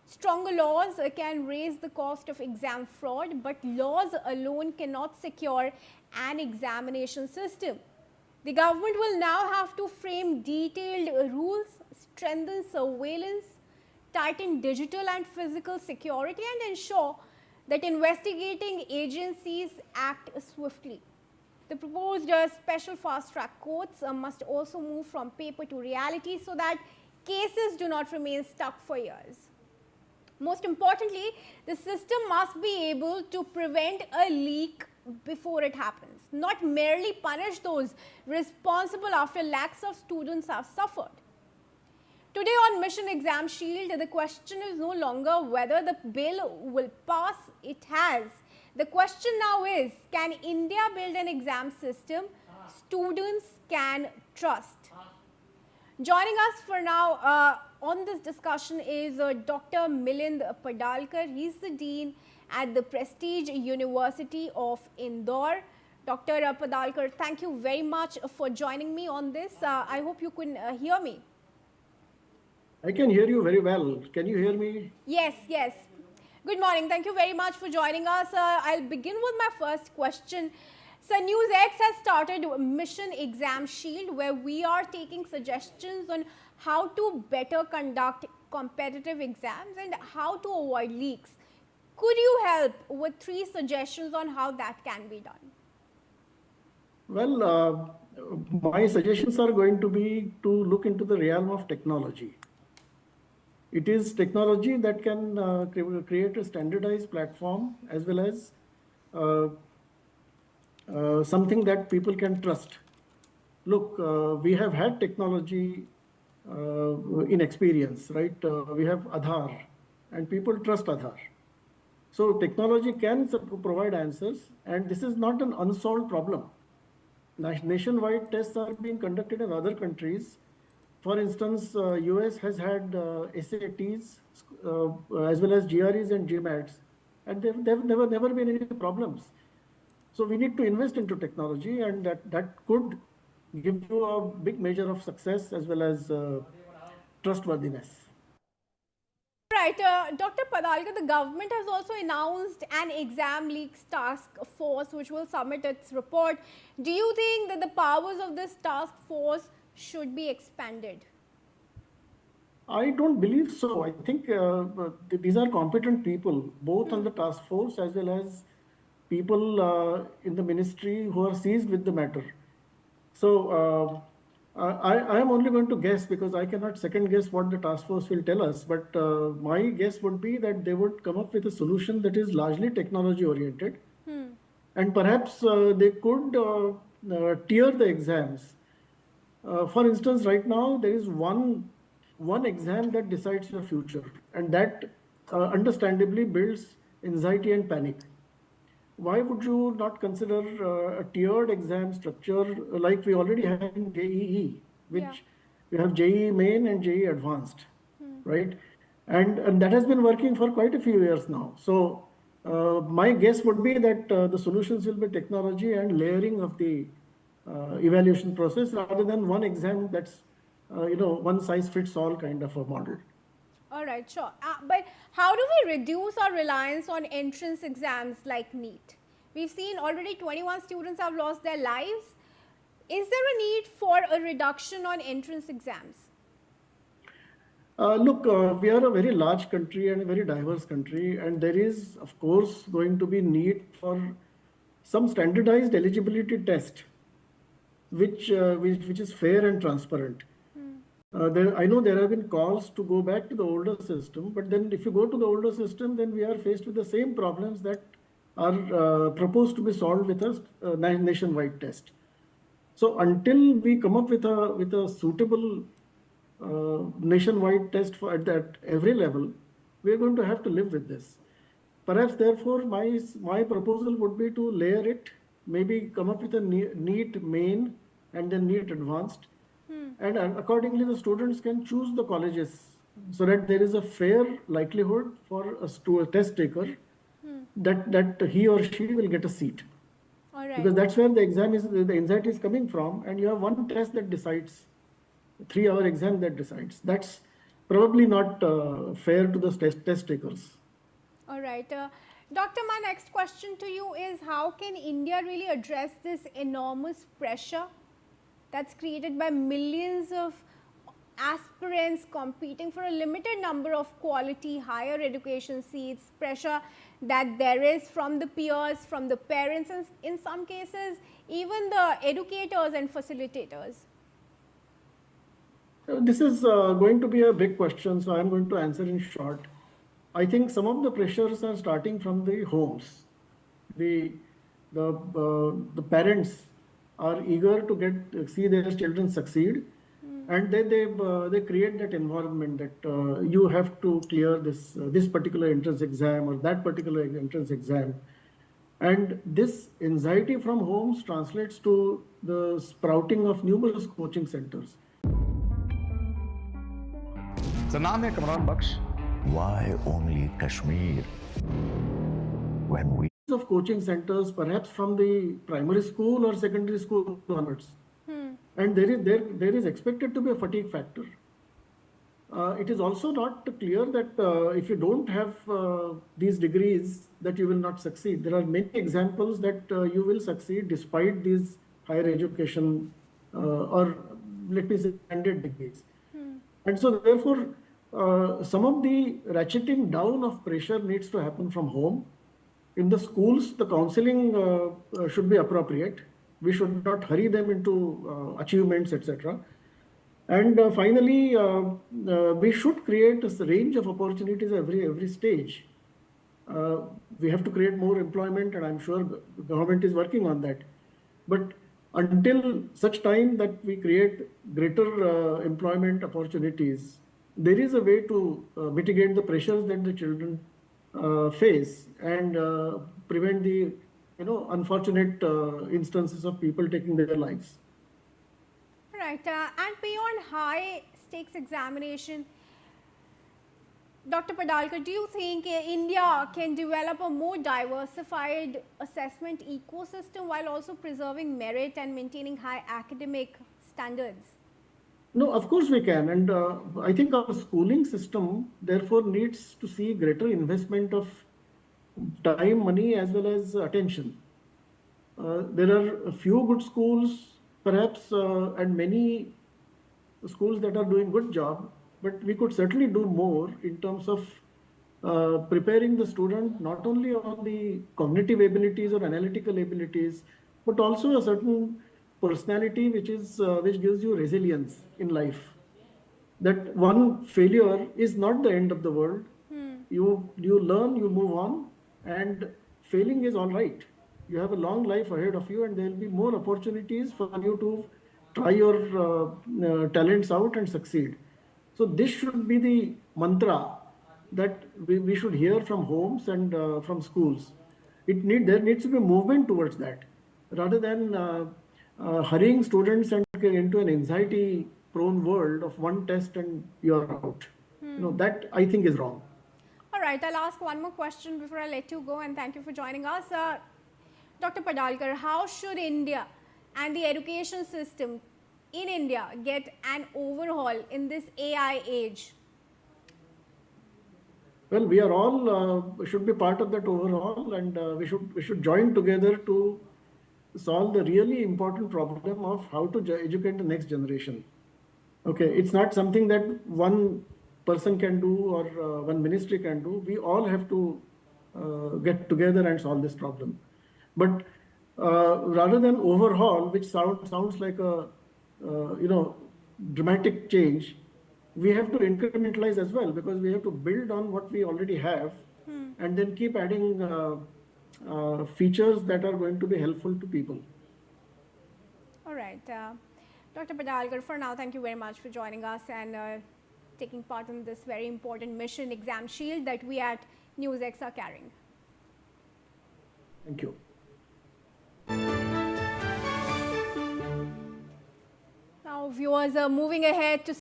Stronger laws can raise the cost of exam fraud, but laws alone cannot secure an examination system. The government will now have to frame detailed rules, strengthen surveillance, tighten digital and physical security, and ensure that investigating agencies act swiftly. The proposed special fast-track courts must also move from paper to reality so that cases do not remain stuck for years. Most importantly, the system must be able to prevent a leak before it happens, not merely punish those responsible after lakhs of students have suffered. Today on Mission Exam Shield, the question is no longer whether the bill will pass, it has. The question now is, can India build an exam system students can trust? Joining us for now on this discussion is Dr. Milind Padalkar. He's the Dean at the Prestige University of Indore. Dr. Padalkar, thank you very much for joining me on this. I hope you can hear me. I can hear you very well. Can you hear me? Yes, yes. Good morning. Thank you very much for joining us. I'll begin with my first question. So, NewsX has started Mission Exam Shield, where we are taking suggestions on how to better conduct competitive exams and how to avoid leaks. Could you help with 3 suggestions on how that can be done? Well, my suggestions are going to be to look into the realm of technology. It is technology that can create a standardized platform as well as something that people can trust. Look, we have had technology in experience, right? We have Aadhaar and people trust Aadhaar. So technology can provide answers, and this is not an unsolved problem. Nationwide tests are being conducted in other countries. For instance, US has had SATs as well as GREs and GMATs, and they've never been any problems. So we need to invest into technology, and that could give you a big measure of success as well as trustworthiness. Right, Dr. Padalkar, the government has also announced an exam leaks task force which will submit its report. Do you think that the powers of this task force should be expanded? I don't believe so. I think these are competent people, both on the task force as well as people in the ministry who are seized with the matter. So I am only going to guess because I cannot second guess what the task force will tell us. But my guess would be that they would come up with a solution that is largely technology oriented. And perhaps they could tier the exams. For instance, right now there is one exam that decides your future, and that understandably builds anxiety and panic. Why would you not consider a tiered exam structure like we already have in JEE, which we have JEE Main and JEE Advanced, right? And that has been working for quite a few years now. So my guess would be that the solutions will be technology and layering of the evaluation process rather than one exam that's one size fits all kind of a model. All right, sure. But how do we reduce our reliance on entrance exams like NEET? We've seen already 21 students have lost their lives. Is there a need for a reduction on entrance exams? Look, we are a very large country and a very diverse country, and there is, of course, going to be need for some standardized eligibility test, which is fair and transparent. I know there have been calls to go back to the older system, but then if you go to the older system, then we are faced with the same problems that are proposed to be solved with a nationwide test. So until we come up with a suitable nationwide test at every level, we are going to have to live with this. Perhaps, therefore, my proposal would be to layer it, maybe come up with a NEET Main and then NEET Advanced. And accordingly, the students can choose the colleges so that there is a fair likelihood for a test taker that he or she will get a seat. All right. Because that's where the anxiety is coming from, and you have one test that decides, 3-hour exam that decides. That's probably not fair to the test takers. All right. Doctor, my next question to you is, how can India really address this enormous pressure that's created by millions of aspirants competing for a limited number of quality higher education seats, pressure that there is from the peers, from the parents, and in some cases even the educators and facilitators? This is going to be a big question, so I'm going to answer in short. I think some of the pressures are starting from the homes. The the parents are eager to see their children succeed, and they create that environment that you have to clear this particular entrance exam or that particular entrance exam, and this anxiety from homes translates to the sprouting of numerous coaching centers. So naam hai Kamran Baksh. Why only Kashmir? When we Of coaching centers, perhaps from the primary school or secondary school onwards, and there is expected to be a fatigue factor. It is also not clear that if you don't have these degrees, that you will not succeed. There are many examples that you will succeed despite these higher education or let me say standard degrees. And so therefore, some of the ratcheting down of pressure needs to happen from home. In the schools, the counseling should be appropriate. We should not hurry them into achievements, etc. And finally, we should create a range of opportunities every stage. We have to create more employment, and I'm sure the government is working on that. But until such time that we create greater employment opportunities, there is a way to mitigate the pressures that the children face and prevent the unfortunate instances of people taking their lives. Right. And beyond high stakes examination, Dr. Padalkar, do you think India can develop a more diversified assessment ecosystem while also preserving merit and maintaining high academic standards? No, of course we can. And I think our schooling system, therefore, needs to see greater investment of time, money, as well as attention. There are a few good schools, perhaps, and many schools that are doing good job, but we could certainly do more in terms of preparing the student not only on the cognitive abilities or analytical abilities, but also a certain personality which gives you resilience in life. That one failure is not the end of the world. You learn, you move on, and failing is all right. You have a long life ahead of you, and there will be more opportunities for you to try your talents out and succeed. So this should be the mantra that we should hear from homes and from schools. There needs to be a movement towards that, rather than hurrying students and into an anxiety-prone world of one test and you're out. That I think is wrong. All right, I'll ask one more question before I let you go, and thank you for joining us. Dr. Padalkar, how should India and the education system in India get an overhaul in this AI age? Well, we are all should be part of that overhaul, and we should join together to solve the really important problem of how to educate the next generation. Okay, it's not something that one person can do or one ministry can do. We all have to get together and solve this problem. But rather than overhaul, which sounds like a dramatic change, we have to incrementalize as well, because we have to build on what we already have and then keep adding features that are going to be helpful to people. All right. Dr. Padalkar, for now, thank you very much for joining us and taking part in this very important mission, Exam Shield, that we at NewsX are carrying. Thank you. Now, viewers are moving ahead to